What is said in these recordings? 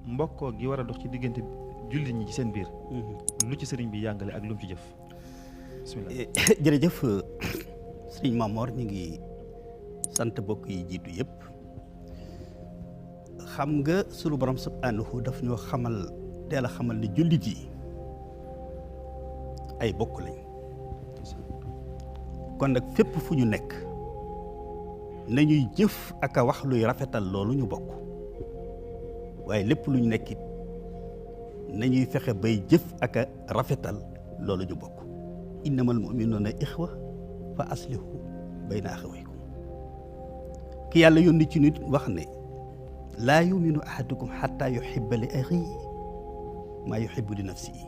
mbokkoo gi war a dox ci diggante jullit ñi ci seen biir lu ci sëriñ bi yàngale ak lu mu ci jëf bismillah. jërëjëf sëriñ Mamor ñu ngi sant bokk yi jiitu yëpp. xam nga sunu borom subhanahu daf ñoo teel a xamal ne jullit yi ay bokk lañ kon nag fépp fu ñu nekk nañuy jëf ak a wax luy rafetal loolu ñu bokk waaye lépp lu ñu nekkit nañuy fexe bay jëf ak a rafetal loolu ñu bokk innamal mu'minuuna ixwa fa aslihu bayna axawaykum ki yàlla yónni ci nit wax ne laa yuminu ahadukum xatta yuhibba li axiihi maa yuhibbu li nafsihi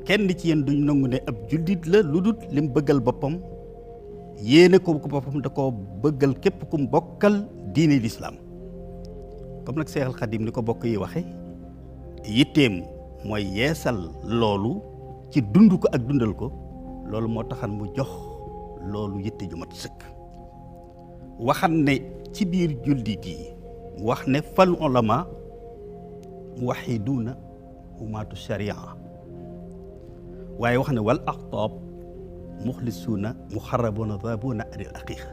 kenn ci yéen duñ nangu ne ab jullit la lu dul lim bëggal boppam yéene ko boppam da koo bëggal képp kum bokkal diine lislaam comme nag Seexal Xadim ni ko bokk yi waxe yitteem mooy yeesal loolu ci dund ko ak dundal ko loolu moo taxan mu jox loolu yitte ju mat sëkk waxan ne ci biir jullit yi wax ne fal ulama muwaxiduuna humaatu sharia waaye wax ne wal aqtaab muxlisuuna muxarrabuuna daabuuna anil aqiiqa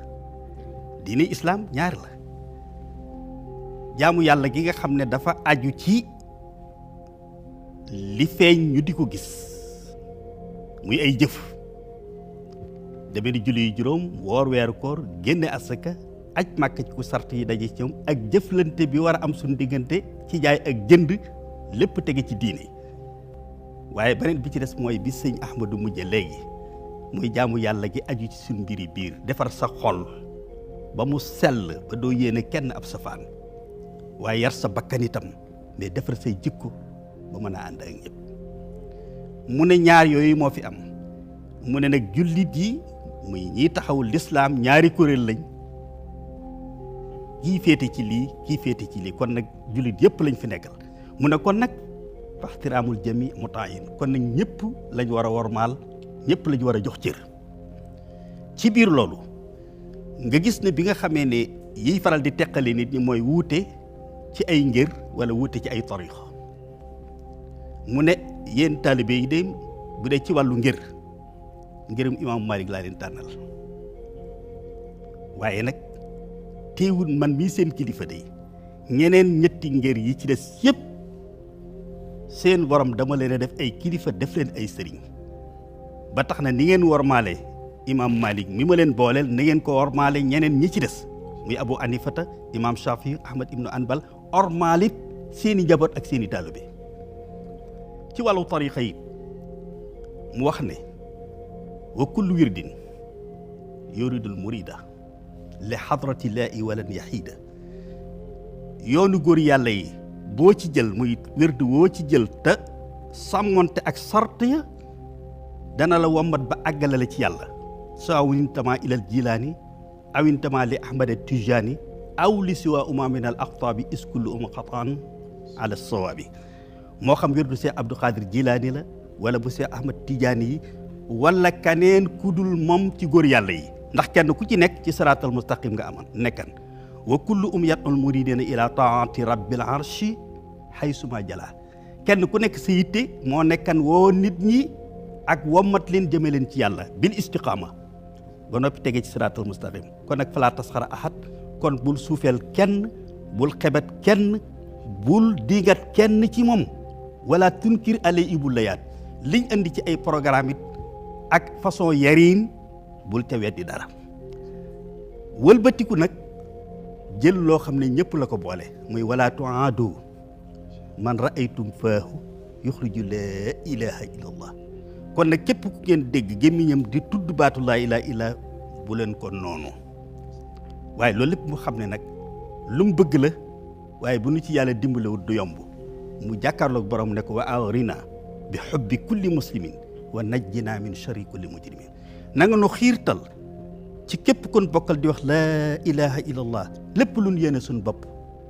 diine islaam ñaar la jaamu yàlla gi nga xam ne dafa aju ci li feeñ ñu di ko gis muy ay jëf deme ni julli yu juróom woor weeru koor génne asaka aj màkk ci ku sart yi daje ci ñoom ak jëflante bi war a am suñu diggante ci jaay ak jënd lépp tege ci diine waaye beneen bi ci des mooy bi sëñ Ahmadou mujje léegi muy jaamu yàlla gi aju ci suñu mbiri biir defar sa xol ba mu sell ba doo yéene kenn ab safaan waaye yar sa bakkan itam mais defar say jikko ba mën a ànd ak ñëpp mu ne ñaar yooyu moo fi am mu ne nag jullit yi muy ñiy taxawul lislaam ñaari kuréel lañ kii féete ci lii kii féete ci lii kon nag jullit yëpp lañ fi nekkal mu ne kon nag faxtiraamul jami mutaayin kon nag ñëpp lañ war a wormaal ñëpp lañ war a jox cër ci biir loolu nga gis ne bi nga xamee ne yiy faral di teqale nit ñi mooy wuute ci ay ngir wala wuute ci ay tarixa mu ne yéen taalibe yi de bu dee ci wàllu ngirum imaamu Malik laa leen tànnal waaye nag teewul man mii seen kilifa de ñeneen ñetti ngir yi ci des yëpp seen borom dama leen a def ay kilifa def leen ay sëriñ ba tax na ni ngeen wormaale imaam Malik mi ma leen booleel na ngeen ko wormaale ñeneen ñi ci des muy Abu Anifata imaam Shafi Ahmad ibnu Anbal ormaalit seeni njaboot ak seeni taalibe ci wàllu tarixa yi mu wax ne wa kullu wirdin yuridul murida li xadratillaahi walan yaxiida yoonu góor yàlla yi boo ci jël muy wird woo ci jël te sàmmonte ak sart ya dana la wommat ba àggale la ci yàlla sawa intama ilal jilaani aw intama li ahmad tijaani aw li siwa uma min al aqtaabi iskullu xataan ala sawaabi moo xam wirdu Seex Abdou Khadir Jilaani la wala bu Seex Ahmad Tijaani yi wala kaneen kudul moom ci góor yàlla yi ndax kenn ku ci nekk ci siraatal mustaqim nga amoon nekkan wa kullu yatul muridina ila taati rabbil arshi haysuma jala kenn ku nekk sa yitte moo nekkan woo nit ñi ak wommat leen jëme leen ci yàlla bil istiqaama ba noppi tege ci siraatal mustaqim kon nag falaa tasxara ahad kon bul suufeel kenn bul xebet kenn bul digat kenn ci moom wala tunkir alay ibul layaat liñ andi ci ay programme it ak façon yariin bul te weddi dara wëlbatiku nag jël loo xam ne ñëpp la ko boole muy wala tuaadu man raaytum faahu yuxriju laa ilaha illa allah kon nag képp ku ngeen dégg gémmiñam di tudd baatu laa ilaha illa bu leen ko noonu waaye loolu lépp mu xam ne nag lu mu bëgg la waaye bu nu ci yàlla dimbalewut du yomb mu jàkkaarloog borom ne ko wa awrina bi xubbi kulli muslimin wa najjina min sharri kulli mujrimin na nga nu xiirtal ci képp kon bokkal di wax laa ilaha illallah lépp luñ yéene suñ bopp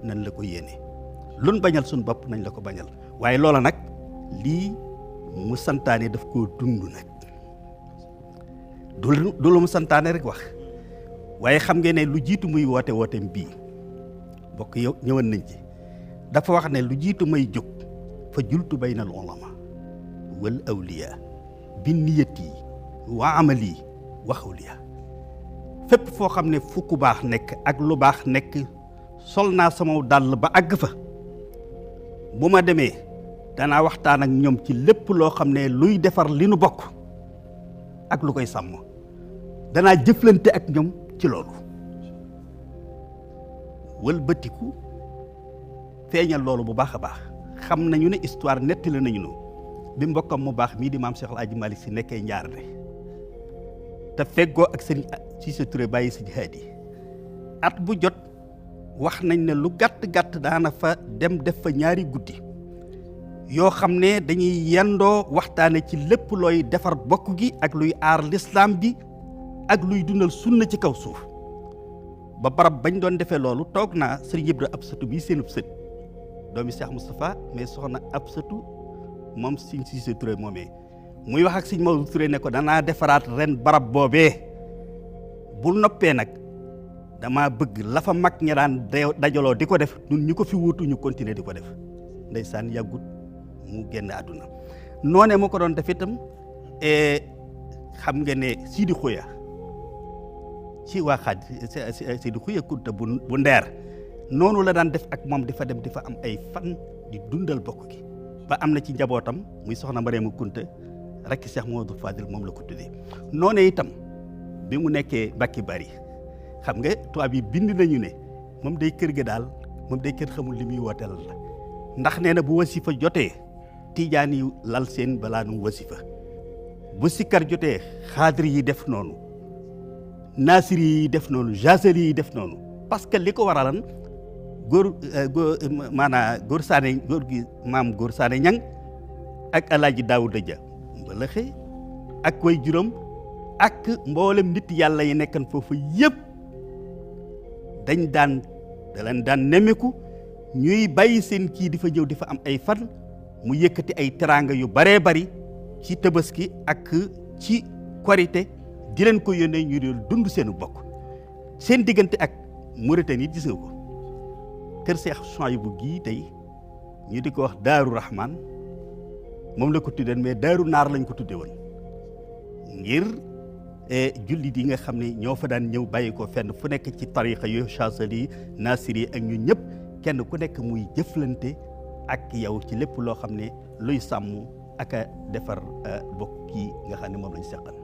nañ la ko yéene luñ bañal suñ bopp nañ la ko bañal waaye loola nag lii mu santaane daf koo dund nag du lu mu santaane rek wax waaye xam ngeen ne lu jiitu muy wooteem bii bokk yow ñëwoon nañ ci dafa wax ne lu jiitu may jóg fa jultu bayna al ulama wal awliya bi niyati wa amali wa xawliya fépp foo xam ne fu ku baax nekk ak lu baax nekk sol naa sama dàll ba àgg fa bu ma demee danaa waxtaan ak ñoom ci lépp loo xam ne luy defar li nu bokk ak lu koy sàmm danaa jëflante ak ñoom ci loolu wëlbatiku feeñal loolu bu baax a baax xam nañu ne histoire nettali nañu no bi mbokkam mu baax mii di maam Cheikh El Hadji Malick Sy nekkee Njaarnde te feggoo ak sëñ Cissé Touré bàyyi sëñ Haadi at bu jot wax nañ ne lu gàtt-gàtt daana fa dem def fa ñaari guddi yoo xam ne dañuy yendoo waxtaane ci lépp looy defar bokk gi ak luy aar lislaam bi ak luy dundal sunna ci kaw suuf ba barab bañ doon defee loolu toog naa sëriñ Ibra Absatu bii seenub sët doomi Cheikh Moustapha mais soxna Absatu moom sëñ Cissé Touré moomee muy wax ak sëñ Maodo Touré ne ko danaa defaraat ren barab boobee bu noppee nag dama bëgg la fa mag ña daan dajaloo di ko def ñun ñu ko fi wuutu ñu continuer di ko def ndeysaan yàggut mu génn àdduna noonee mu ko doon def itam xam nga ne Sidi Xuya ci waa xaaj Sidi Xuya Kunta bu ndeer noonu la daan def ak moom di fa dem di fa am ay fan di dundal bokk gi ba am na ci njabootam muy soxna Mariama Kunta rekk Cheikh Mouhamadou Fadil moom la ko tuddee noonee itam bi mu nekkee Bakki Bari xam nga tubaab yi bind nañu ne moom day kër ga daal moom day kër xamul li muy wooteel la ndax nee na bu wasifa jotee tijaan yi lal seen balaa nu wasifa bu sikkar jotee xaadir yi def noonu naasiri yi def noonu jaseli yi def noonu parce que li ko waralan góor saane ñang ak alaaji Daawuda Ja mbalaxe ak way juróom ak mboolem nit yàlla yi nekkan foofu yëpp da leen daan nemmeeku ñuy bàyyi seen kii di fa ñëw di fa am ay fan mu yëkkati ay teraanga yu baree bari ci tabaski ak ci korite di leen ko yónnee ñu doon dund seenu bokk seen diggante ak Mauritanie gis nga ko kër Cheikh Souhaïbou gii tey ñu di ko wax Daaru Rahman moom la ko tuddee mais Daaru Naar lañ ko tuddee woon ngir jullit yi nga xam ne ñoo fa daan ñëw bàyyi ko fenn fu nekk ci tariqa yu Chazali Nasiri ak ñun ñëpp kenn ku nekk muy jëflante ak yow ci lépp loo xam ne luy sàmm ak a defar bokk yi nga xam ne moom lañ seqal